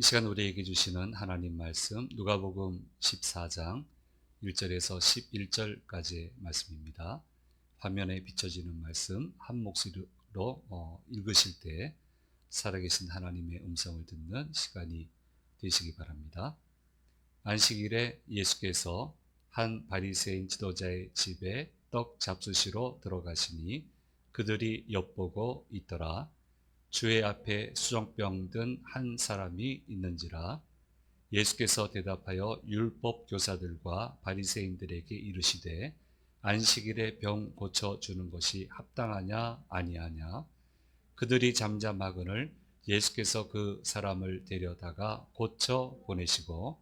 이 시간 우리에게 주시는 하나님 말씀 누가복음 14장 1절에서 11절까지의 말씀입니다. 화면에 비춰지는 말씀 한 목소리로 읽으실 때 살아계신 하나님의 음성을 듣는 시간이 되시기 바랍니다. 안식일에 예수께서 한 바리새인 지도자의 집에 떡 잡수시러 들어가시니 그들이 엿보고 있더라. 주의 앞에 수정병 든 한 사람이 있는지라. 예수께서 대답하여 율법 교사들과 바리새인들에게 이르시되 안식일에 병 고쳐 주는 것이 합당하냐 아니하냐. 그들이 잠잠하거늘 예수께서 그 사람을 데려다가 고쳐 보내시고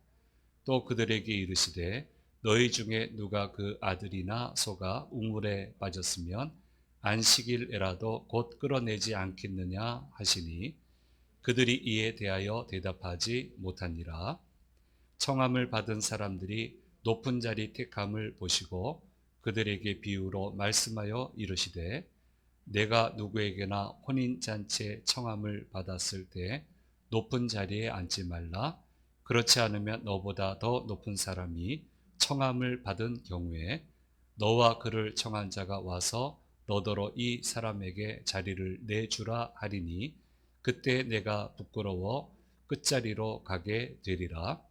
또 그들에게 이르시되 너희 중에 누가 그 아들이나 소가 우물에 빠졌으면 안식일에라도 곧 끌어내지 않겠느냐 하시니 그들이 이에 대하여 대답하지 못하니라. 청함을 받은 사람들이 높은 자리 택함을 보시고 그들에게 비유로 말씀하여 이르시되 내가 누구에게나 혼인잔치에 청함을 받았을 때 높은 자리에 앉지 말라. 그렇지 않으면 너보다 더 높은 사람이 청함을 받은 경우에 너와 그를 청한 자가 와서 너더러 이 사람에게 자리를 내주라 하리니 그때 내가 부끄러워 끝자리로 가게 되리라.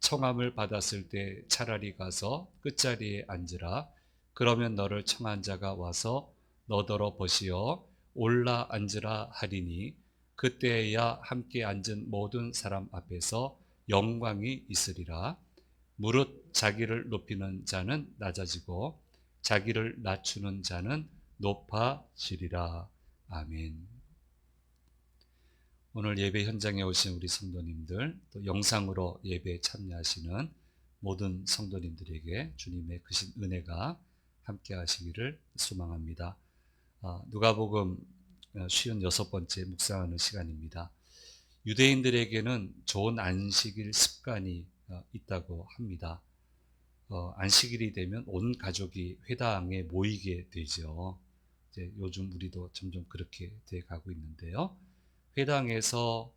청함을 받았을 때 차라리 가서 끝자리에 앉으라. 그러면 너를 청한 자가 와서 너더러 보시어 올라 앉으라 하리니 그때에야 함께 앉은 모든 사람 앞에서 영광이 있으리라. 무릇 자기를 높이는 자는 낮아지고 자기를 낮추는 자는 높아지리라. 아멘. 오늘 예배 현장에 오신 우리 성도님들, 또 영상으로 예배에 참여하시는 모든 성도님들에게 주님의 크신 은혜가 함께 하시기를 소망합니다. 누가복음 56번째 묵상하는 시간입니다. 유대인들에게는 좋은 안식일 습관이 있다고 합니다. 안식일이 되면 온 가족이 회당에 모이게 되죠. 이제 요즘 우리도 점점 그렇게 돼 가고 있는데요. 회당에서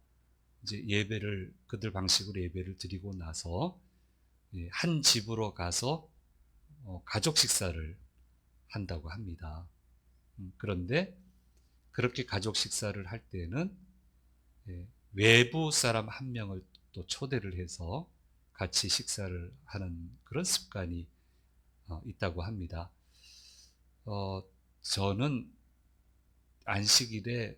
이제 예배를 그들 방식으로 예배를 드리고 나서 한 집으로 가서 가족 식사를 한다고 합니다. 그런데 그렇게 가족 식사를 할 때는 외부 사람 한 명을 또 초대를 해서 같이 식사를 하는 그런 습관이 있다고 합니다. 저는 안식일에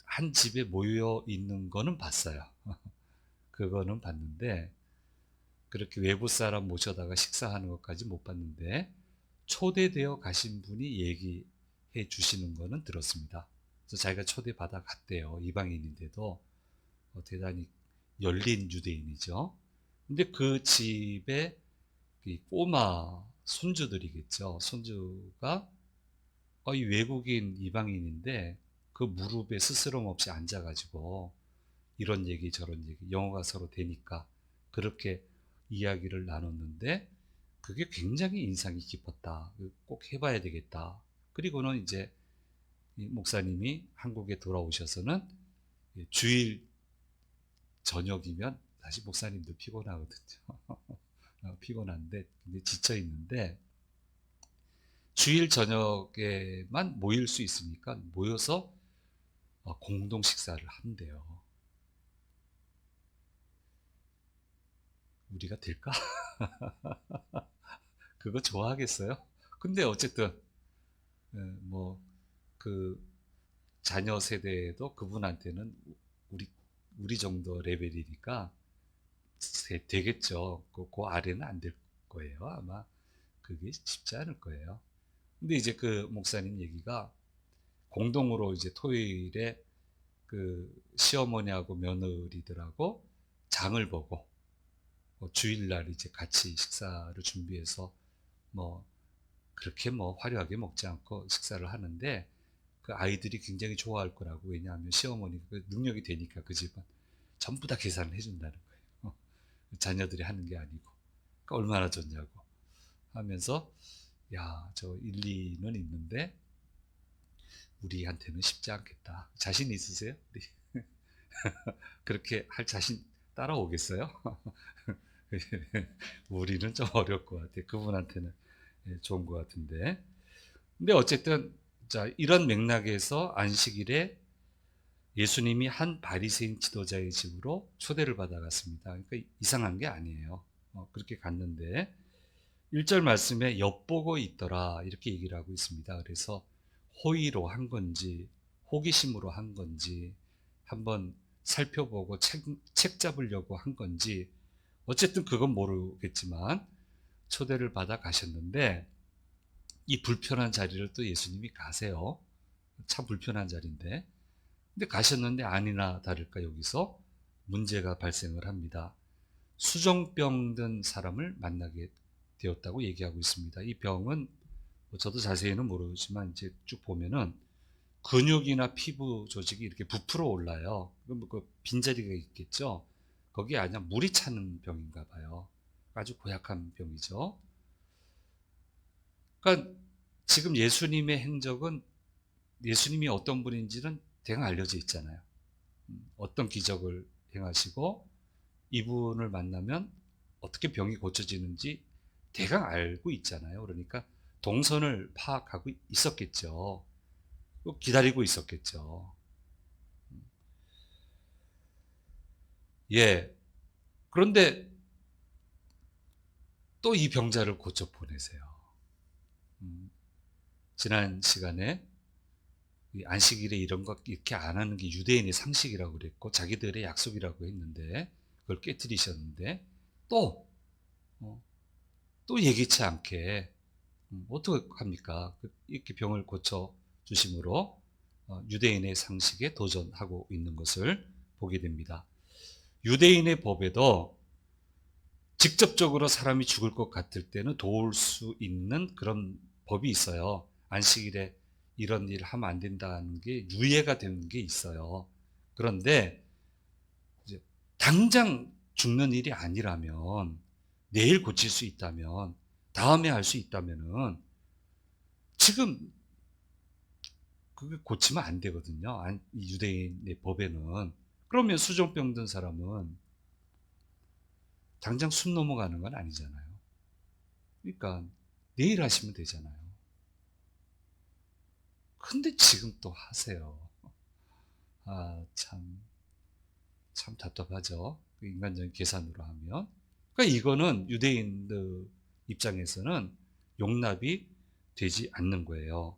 한 집에 모여 있는 거는 봤어요. 그거는 봤는데 그렇게 외부 사람 모셔다가 식사하는 것까지 못 봤는데 초대되어 가신 분이 얘기해 주시는 거는 들었습니다. 그래서 자기가 초대받아 갔대요. 이방인인데도 대단히 열린 유대인이죠. 근데 그 집에 꼬마 손주들이겠죠. 손주가 이 외국인 이방인인데 그 무릎에 스스럼 없이 앉아가지고 이런 얘기 저런 얘기 영어가 서로 되니까 그렇게 이야기를 나눴는데 그게 굉장히 인상이 깊었다. 꼭 해봐야 되겠다. 그리고는 이제 목사님이 한국에 돌아오셔서는 주일 저녁이면 사실 목사님도 피곤하거든요. 피곤한데 근데 지쳐 있는데 주일 저녁에만 모일 수 있으니까 모여서 공동 식사를 한대요. 우리가 될까? 그거 좋아하겠어요? 근데 어쨌든 그 자녀 세대도 그분한테는 우리 정도 레벨이니까 되겠죠. 그 아래는 안 될 거예요. 아마 그게 쉽지 않을 거예요. 근데 이제 그 목사님 얘기가 공동으로 이제 토요일에 그 시어머니하고 며느리들하고 장을 보고 주일날 이제 같이 식사를 준비해서 뭐 그렇게 화려하게 먹지 않고 식사를 하는데 그 아이들이 굉장히 좋아할 거라고. 왜냐하면 시어머니가 그 능력이 되니까 그 집은 전부 다 계산을 해준다는 거예요. 자녀들이 하는 게 아니고. 그러니까 얼마나 좋냐고 하면서 야, 저 일리는 있는데 우리한테는 쉽지 않겠다. 자신 있으세요? 그렇게 할 자신 따라오겠어요? 우리는 좀 어려울 것 같아요. 그분한테는 좋은 것 같은데. 근데 어쨌든 자 이런 맥락에서 안식일에 예수님이 한 바리새인 지도자의 집으로 초대를 받아갔습니다. 그러니까 이상한 게 아니에요. 그렇게 갔는데 1절 말씀에 엿보고 있더라 이렇게 얘기를 하고 있습니다. 그래서 호의로 한 건지 호기심으로 한 건지 한번 살펴보고 책 잡으려고 한 건지 어쨌든 그건 모르겠지만 초대를 받아 가셨는데 이 불편한 자리를 또 예수님이 가세요. 참 불편한 자리인데. 근데 가셨는데 아니나 다를까 여기서 문제가 발생을 합니다. 수정병 든 사람을 만나게 되었다고 얘기하고 있습니다. 이 병은 뭐 저도 자세히는 모르지만 이제 쭉 보면은 근육이나 피부 조직이 이렇게 부풀어 올라요. 그럼 그 빈자리가 있겠죠. 거기에 아니라 물이 차는 병인가 봐요. 아주 고약한 병이죠. 그러니까 지금 예수님의 행적은 예수님이 어떤 분인지는 대강 알려져 있잖아요. 어떤 기적을 행하시고 이분을 만나면 어떻게 병이 고쳐지는지 대강 알고 있잖아요. 그러니까 동선을 파악하고 있었겠죠. 기다리고 있었겠죠. 예. 그런데 또 이 병자를 고쳐 보내세요. 음, 지난 시간에 이 안식일에 이런 거 이렇게 안 하는 게 유대인의 상식이라고 그랬고 자기들의 약속이라고 했는데 그걸 깨뜨리셨는데 또, 어, 또 예기치 않게 어떡합니까? 이렇게 병을 고쳐 주심으로 유대인의 상식에 도전하고 있는 것을 보게 됩니다. 유대인의 법에도 직접적으로 사람이 죽을 것 같을 때는 도울 수 있는 그런 법이 있어요. 안식일에 이런 일을 하면 안 된다는 게 유예가 되는 게 있어요. 그런데 이제 당장 죽는 일이 아니라면 내일 고칠 수 있다면 다음에 할 수 있다면은 지금 그게 고치면 안 되거든요. 유대인의 법에는. 그러면 수종병 든 사람은 당장 숨 넘어가는 건 아니잖아요. 그러니까 내일 하시면 되잖아요. 근데 지금 또 하세요. 아, 참 답답하죠. 인간적인 계산으로 하면. 그러니까 이거는 유대인들 입장에서는 용납이 되지 않는 거예요.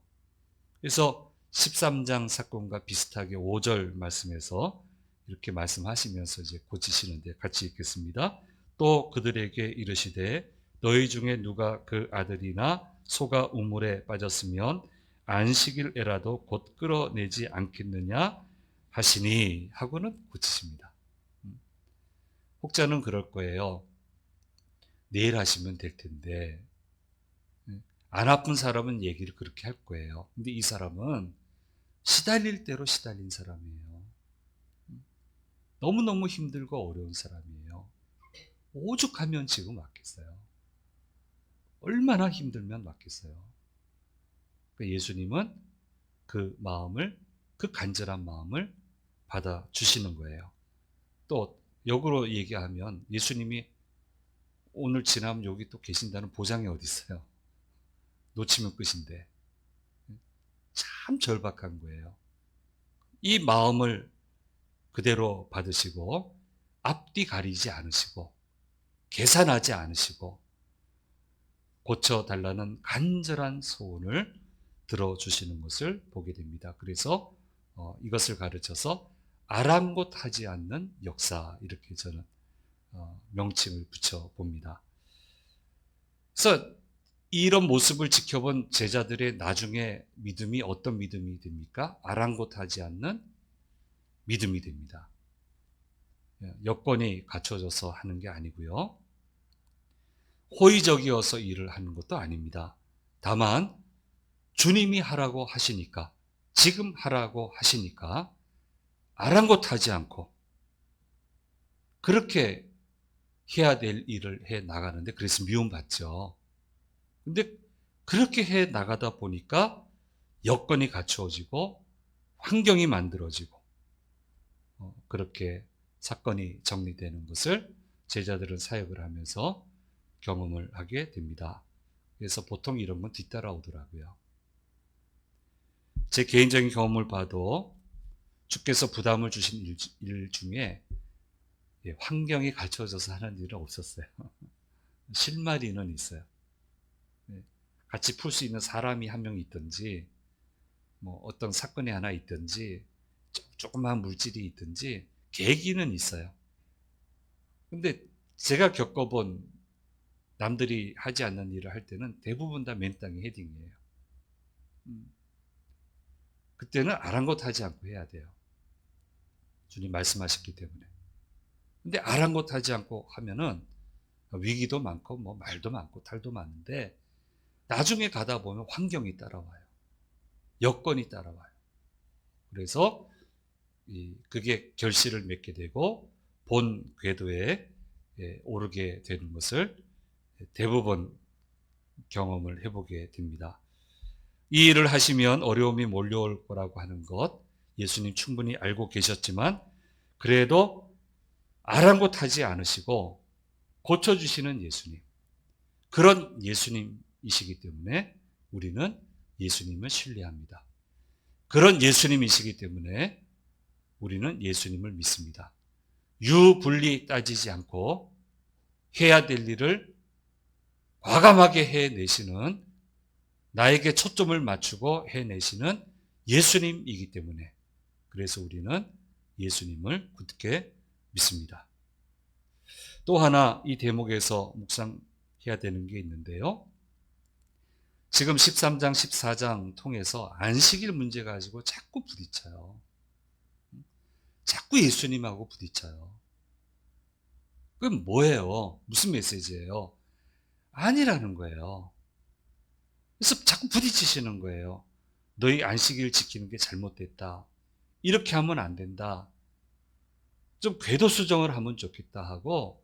그래서 13장 사건과 비슷하게 5절 말씀에서 이렇게 말씀하시면서 이제 고치시는데 같이 읽겠습니다. 또 그들에게 이르시되 너희 중에 누가 그 아들이나 소가 우물에 빠졌으면 안식일에라도 곧 끌어내지 않겠느냐 하시니 하고는 고치십니다. 혹자는 그럴 거예요. 내일 하시면 될 텐데 안 아픈 사람은 얘기를 그렇게 할 거예요. 근데 이 사람은 시달릴 대로 시달린 사람이에요. 너무너무 힘들고 어려운 사람이에요. 오죽하면 지금 왔겠어요. 얼마나 힘들면 왔겠어요. 그러니까 예수님은 그 마음을, 그 간절한 마음을 받아주시는 거예요. 또 역으로 얘기하면 예수님이 오늘 지나면 여기 또 계신다는 보장이 어디 있어요? 놓치면 끝인데. 참 절박한 거예요. 이 마음을 그대로 받으시고 앞뒤 가리지 않으시고 계산하지 않으시고 고쳐달라는 간절한 소원을 들어주시는 것을 보게 됩니다. 그래서 이것을 가르쳐서 아랑곳하지 않는 역사 이렇게 저는 명칭을 붙여봅니다. 그래서 이런 모습을 지켜본 제자들의 나중에 믿음이 어떤 믿음이 됩니까? 아랑곳하지 않는 믿음이 됩니다. 여건이 갖춰져서 하는 게 아니고요. 호의적이어서 일을 하는 것도 아닙니다. 다만 주님이 하라고 하시니까 지금 하라고 하시니까 아랑곳하지 않고 그렇게 해야 될 일을 해 나가는데 그래서 미움받죠. 근데 그렇게 해 나가다 보니까 여건이 갖추어지고 환경이 만들어지고 그렇게 사건이 정리되는 것을 제자들은 사역을 하면서 경험을 하게 됩니다. 그래서 보통 이런 건 뒤따라오더라고요. 제 개인적인 경험을 봐도 주께서 부담을 주신 일 중에 환경이 갖춰져서 하는 일은 없었어요. 실마리는 있어요. 같이 풀 수 있는 사람이 한 명 있든지, 뭐 어떤 사건이 하나 있든지, 조그마한 물질이 있든지 계기는 있어요. 근데 제가 겪어본 남들이 하지 않는 일을 할 때는 대부분 다 맨땅에 헤딩이에요. 그때는 아랑곳하지 않고 해야 돼요. 주님 말씀하셨기 때문에. 근데 아랑곳하지 않고 하면은 위기도 많고 뭐 말도 많고 탈도 많은데 나중에 가다 보면 환경이 따라와요. 여건이 따라와요. 그래서 그게 결실을 맺게 되고 본 궤도에 오르게 되는 것을 대부분 경험을 해보게 됩니다. 이 일을 하시면 어려움이 몰려올 거라고 하는 것 예수님 충분히 알고 계셨지만 그래도 아랑곳하지 않으시고 고쳐주시는 예수님, 그런 예수님이시기 때문에 우리는 예수님을 신뢰합니다. 그런 예수님이시기 때문에 우리는 예수님을 믿습니다. 유불리 따지지 않고 해야 될 일을 과감하게 해내시는, 나에게 초점을 맞추고 해내시는 예수님이기 때문에 그래서 우리는 예수님을 굳게 믿습니다. 또 하나 이 대목에서 묵상해야 되는 게 있는데요. 지금 13장, 14장 통해서 안식일 문제 가지고 자꾸 부딪혀요. 자꾸 예수님하고 부딪혀요. 그럼 뭐예요? 무슨 메시지예요? 아니라는 거예요. 그래서 자꾸 부딪히시는 거예요. 너희 안식일 지키는 게 잘못됐다. 이렇게 하면 안 된다. 좀 궤도 수정을 하면 좋겠다 하고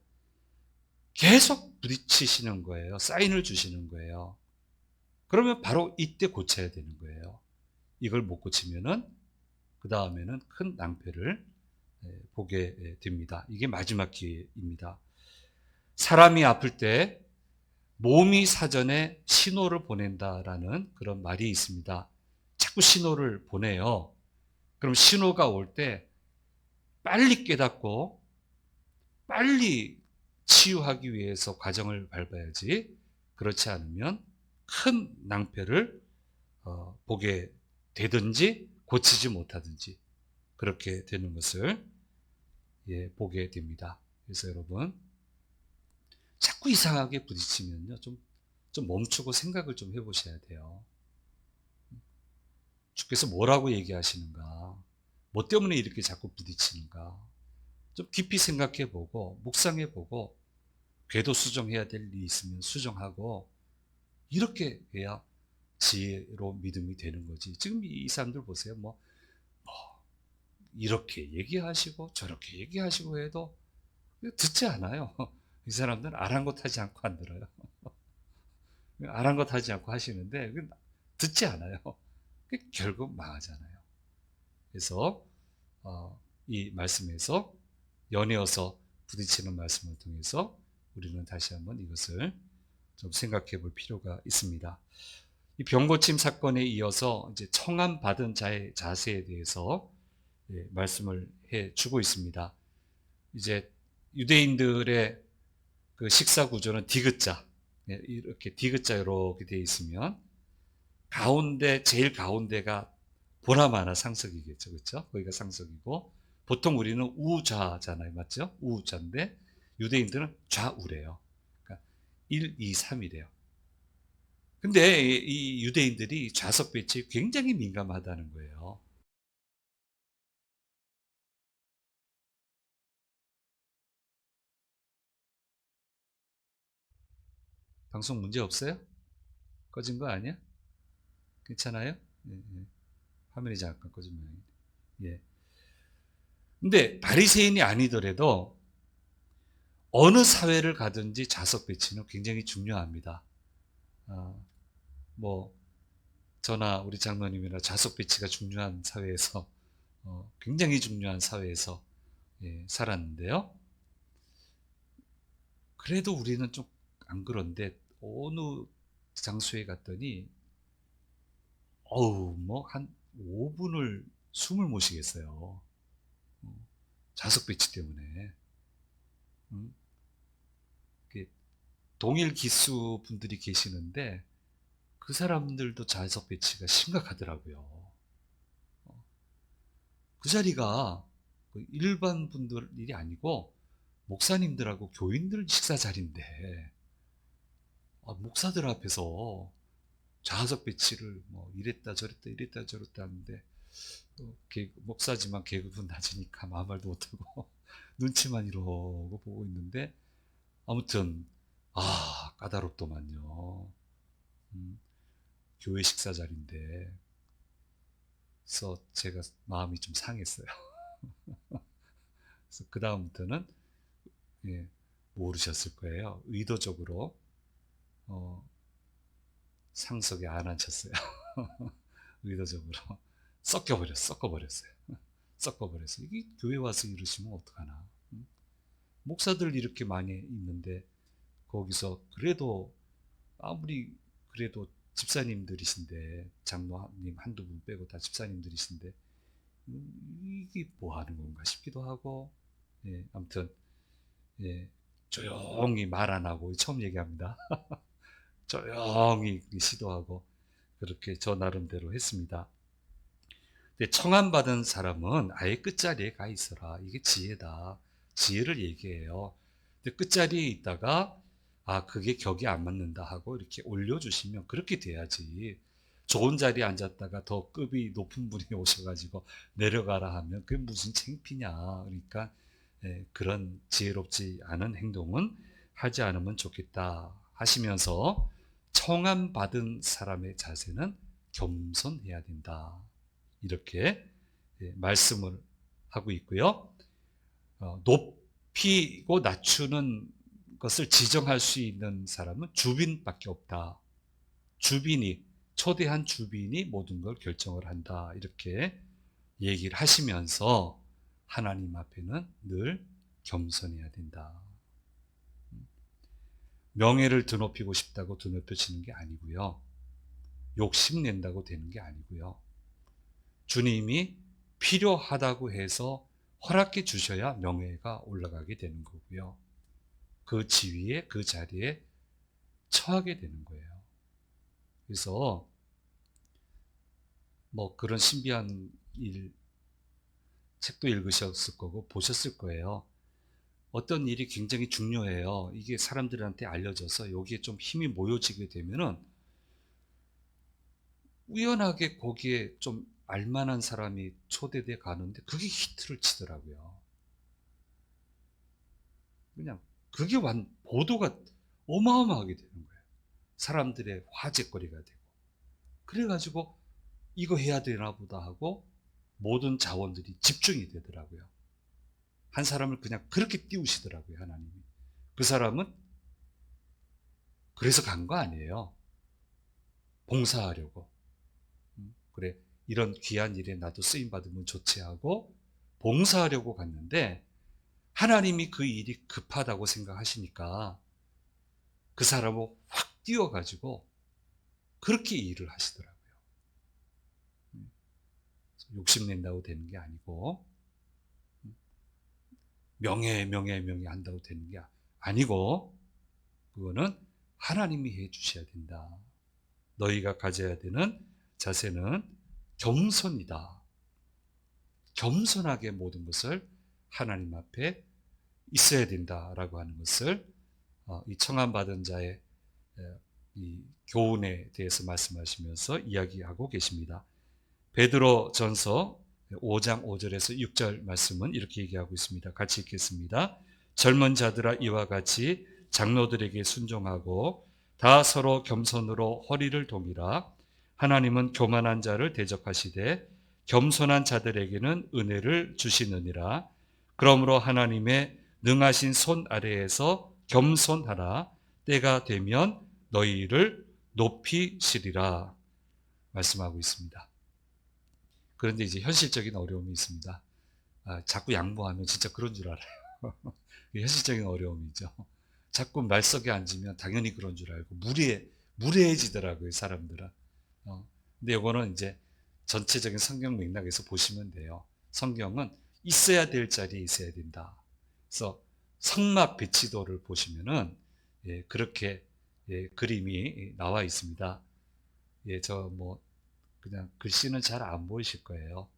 계속 부딪히시는 거예요. 사인을 주시는 거예요. 그러면 바로 이때 고쳐야 되는 거예요. 이걸 못 고치면은 그 다음에는 큰 낭패를 보게 됩니다. 이게 마지막 기회입니다. 사람이 아플 때 몸이 사전에 신호를 보낸다라는 그런 말이 있습니다. 자꾸 신호를 보내요. 그럼 신호가 올 때 빨리 깨닫고 빨리 치유하기 위해서 과정을 밟아야지, 그렇지 않으면 큰 낭패를 보게 되든지 고치지 못하든지 그렇게 되는 것을 보게 됩니다. 그래서 여러분 자꾸 이상하게 부딪히면요 좀 멈추고 생각을 좀 해보셔야 돼요. 주께서 뭐라고 얘기하시는가? 뭐 때문에 이렇게 자꾸 부딪히는가? 좀 깊이 생각해보고 묵상해보고 궤도 수정해야 될 일이 있으면 수정하고 이렇게 해야 지혜로 믿음이 되는 거지. 지금 이 사람들 보세요. 뭐 이렇게 얘기하시고 저렇게 얘기하시고 해도 듣지 않아요. 이 사람들은 아랑곳하지 않고 안 들어요. 아랑곳하지 않고 하시는데 듣지 않아요. 결국 망하잖아요. 그래서 이 말씀에서 연이어서 부딪히는 말씀을 통해서 우리는 다시 한번 이것을 좀 생각해 볼 필요가 있습니다. 이 병고침 사건에 이어서 이제 청함 받은 자의 자세에 대해서 말씀을 해 주고 있습니다. 이제 유대인들의 그 식사 구조는 디귿자, 이렇게 디귿자 이렇게 되어 있으면 가운데 제일 가운데가 보나마나 상석이겠죠, 그렇죠? 거기가 상석이고 보통 우리는 우좌잖아요, 맞죠? 우좌인데 유대인들은 좌우래요. 그러니까 1, 2, 3이래요. 근데 이 유대인들이 좌석 배치에 굉장히 민감하다는 거예요. 방송 문제 없어요? 꺼진 거 아니야? 괜찮아요? 예, 예. 화면이 잠깐 꺼진 모양이네. 예. 근데 바리새인이 아니더라도 어느 사회를 가든지 좌석 배치는 굉장히 중요합니다. 뭐 저나 우리 장로님이나 좌석 배치가 중요한 사회에서 굉장히 중요한 사회에서 살았는데요. 그래도 우리는 좀 안 그런데 어느 장소에 갔더니 어우 뭐 한 5 분을 숨을 못 쉬겠어요. 좌석 배치 때문에. 음. 이게 동일 기수 분들이 계시는데 그 사람들도 좌석 배치가 심각하더라고요. 그 자리가 그 일반 분들 일이 아니고 목사님들하고 교인들 식사 자리인데 목사들 앞에서 좌석 배치를 뭐 이랬다 저랬다 이랬다 저랬다 하는데 목사지만 계급은 낮으니까 아무 말도 못하고 눈치만 이러고 보고 있는데 아무튼 까다롭더만요. 교회 식사 자리인데 그래서 제가 마음이 좀 상했어요. 그래서 그 다음부터는 모르셨을 거예요. 의도적으로 상석에 안 앉혔어요. 의도적으로 섞어버렸어요. 섞어버렸어요. 이게 교회 와서 이러시면 어떡하나. 목사들 이렇게 많이 있는데 거기서 그래도 아무리 그래도 집사님들이신데 장로님 한두 분 빼고 다 집사님들이신데 이게 뭐 하는 건가 싶기도 하고 아무튼 조용히 말 안 하고 처음 얘기합니다. 조용히 시도하고 그렇게 저 나름대로 했습니다. 근데 청함받은 사람은 아예 끝자리에 가 있어라. 이게 지혜다. 지혜를 얘기해요. 근데 끝자리에 있다가 그게 격이 안 맞는다 하고 이렇게 올려주시면 그렇게 돼야지. 좋은 자리에 앉았다가 더 급이 높은 분이 오셔가지고 내려가라 하면 그게 무슨 창피냐. 그러니까 그런 지혜롭지 않은 행동은 하지 않으면 좋겠다 하시면서 청함받은 사람의 자세는 겸손해야 된다. 이렇게 말씀을 하고 있고요. 높이고 낮추는 것을 지정할 수 있는 사람은 주빈밖에 없다. 초대한 주빈이 모든 걸 결정을 한다. 이렇게 얘기를 하시면서 하나님 앞에는 늘 겸손해야 된다. 명예를 드높이고 싶다고 드높여지는 게 아니고요. 욕심낸다고 되는 게 아니고요. 주님이 필요하다고 해서 허락해 주셔야 명예가 올라가게 되는 거고요. 그 지위에 그 자리에 처하게 되는 거예요. 그래서 뭐 그런 신비한 책도 읽으셨을 거고 보셨을 거예요. 어떤 일이 굉장히 중요해요. 이게 사람들한테 알려져서 여기에 좀 힘이 모여지게 되면은 우연하게 거기에 좀 알만한 사람이 초대돼 가는데 그게 히트를 치더라고요. 그냥 그게 보도가 어마어마하게 되는 거예요. 사람들의 화제거리가 되고. 그래가지고 이거 해야 되나 보다 하고 모든 자원들이 집중이 되더라고요. 한 사람을 그냥 그렇게 띄우시더라고요, 하나님이. 그 사람은 그래서 간 거 아니에요. 봉사하려고. 그래, 이런 귀한 일에 나도 쓰임받으면 좋지 하고 봉사하려고 갔는데 하나님이 그 일이 급하다고 생각하시니까 그 사람을 확 띄워가지고 그렇게 일을 하시더라고요. 욕심낸다고 되는 게 아니고 명예 한다고 되는 게 아니고 그거는 하나님이 해 주셔야 된다. 너희가 가져야 되는 자세는 겸손이다. 겸손하게 모든 것을 하나님 앞에 있어야 된다라고 하는 것을 이 청함받은 자의 이 교훈에 대해서 말씀하시면서 이야기하고 계십니다. 베드로 전서 5장 5절에서 6절 말씀은 이렇게 얘기하고 있습니다. 같이 읽겠습니다. 젊은 자들아 이와 같이 장로들에게 순종하고 다 서로 겸손으로 허리를 동이라. 하나님은 교만한 자를 대적하시되 겸손한 자들에게는 은혜를 주시느니라. 그러므로 하나님의 능하신 손 아래에서 겸손하라. 때가 되면 너희를 높이시리라 말씀하고 있습니다. 그런데 이제 현실적인 어려움이 있습니다. 자꾸 양보하면 진짜 그런 줄 알아요. 이게 현실적인 어려움이죠. 자꾸 말석에 앉으면 당연히 그런 줄 알고 무례해지더라고요, 사람들은. 근데 이거는 이제 전체적인 성경 맥락에서 보시면 돼요. 성경은 있어야 될 자리에 있어야 된다. 그래서 성막 배치도를 보시면은 그렇게 그림이 나와 있습니다. 저 뭐 그냥 글씨는 잘 안 보이실 거예요.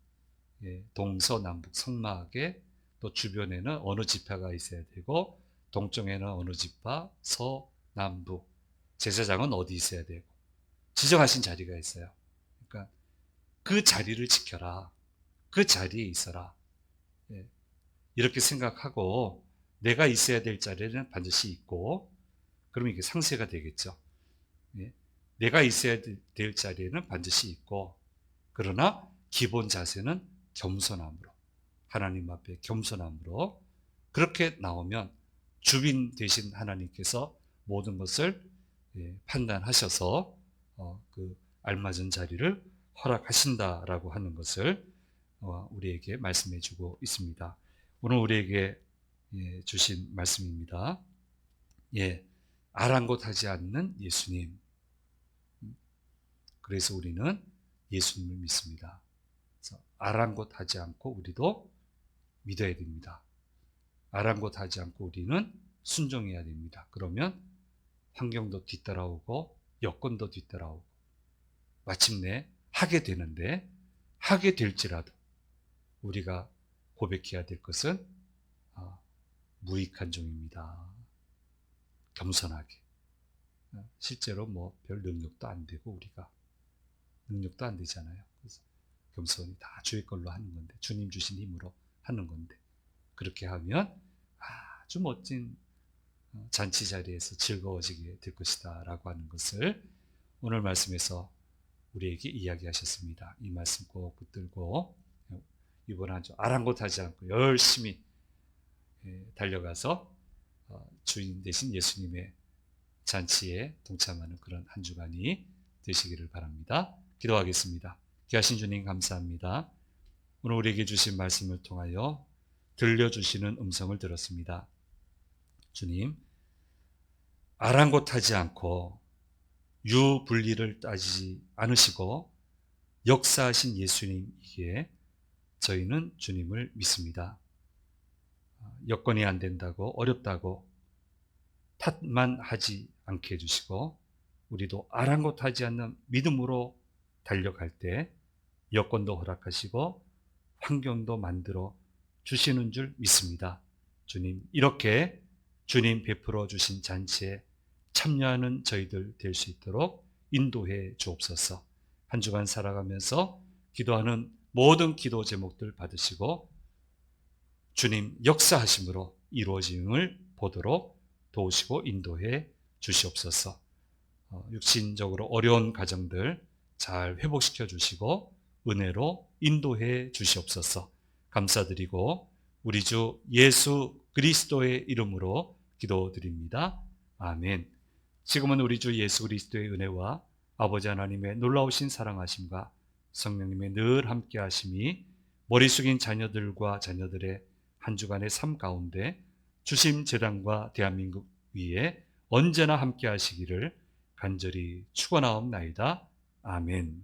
동서남북 성막에 또 주변에는 어느 지파가 있어야 되고 동쪽에는 어느 지파, 서남북 제사장은 어디 있어야 되고 지정하신 자리가 있어요. 그러니까 그 자리를 지켜라. 그 자리에 있어라. 이렇게 생각하고 내가 있어야 될 자리는 반드시 있고 그러면 이게 상세가 되겠죠. 내가 있어야 될 자리에는 반드시 있고 그러나 기본 자세는 겸손함으로 하나님 앞에 겸손함으로 그렇게 나오면 주빈 되신 하나님께서 모든 것을 판단하셔서 그 알맞은 자리를 허락하신다라고 하는 것을 우리에게 말씀해 주고 있습니다. 오늘 우리에게 주신 말씀입니다. 아랑곳하지 않는 예수님. 그래서 우리는 예수님을 믿습니다. 그래서 아랑곳하지 않고 우리도 믿어야 됩니다. 아랑곳하지 않고 우리는 순종해야 됩니다. 그러면 환경도 뒤따라오고 여건도 뒤따라오고 마침내 하게 되는데 하게 될지라도 우리가 고백해야 될 것은 무익한 종입니다. 겸손하게. 실제로 뭐 별 능력도 안 되고 우리가 능력도 안 되잖아요. 그래서 겸손히 다 주의 걸로 하는 건데 주님 주신 힘으로 하는 건데 그렇게 하면 아주 멋진 잔치 자리에서 즐거워지게 될 것이다 라고 하는 것을 오늘 말씀에서 우리에게 이야기하셨습니다. 이 말씀 꼭 붙들고 이번 한 주 아랑곳하지 않고 열심히 달려가서 주인 되신 예수님의 잔치에 동참하는 그런 한 주간이 되시기를 바랍니다. 기도하겠습니다. 귀하신 주님 감사합니다. 오늘 우리에게 주신 말씀을 통하여 들려주시는 음성을 들었습니다. 주님, 아랑곳하지 않고 유불리를 따지지 않으시고 역사하신 예수님이기에 저희는 주님을 믿습니다. 여건이 안 된다고 어렵다고 탓만 하지 않게 해주시고 우리도 아랑곳하지 않는 믿음으로 달려갈 때 여건도 허락하시고 환경도 만들어 주시는 줄 믿습니다. 주님, 이렇게 주님 베풀어 주신 잔치에 참여하는 저희들 될 수 있도록 인도해 주옵소서. 한 주간 살아가면서 기도하는 모든 기도 제목들 받으시고 주님 역사하심으로 이루어짐을 보도록 도우시고 인도해 주시옵소서. 육신적으로 어려운 가정들 잘 회복시켜 주시고 은혜로 인도해 주시옵소서. 감사드리고 우리 주 예수 그리스도의 이름으로 기도드립니다. 아멘. 지금은 우리 주 예수 그리스도의 은혜와 아버지 하나님의 놀라우신 사랑하심과 성령님의 늘 함께 하심이 머리 숙인 자녀들과 자녀들의 한 주간의 삶 가운데 주심 재단과 대한민국 위에 언제나 함께 하시기를 간절히 축원하옵나이다. 아멘.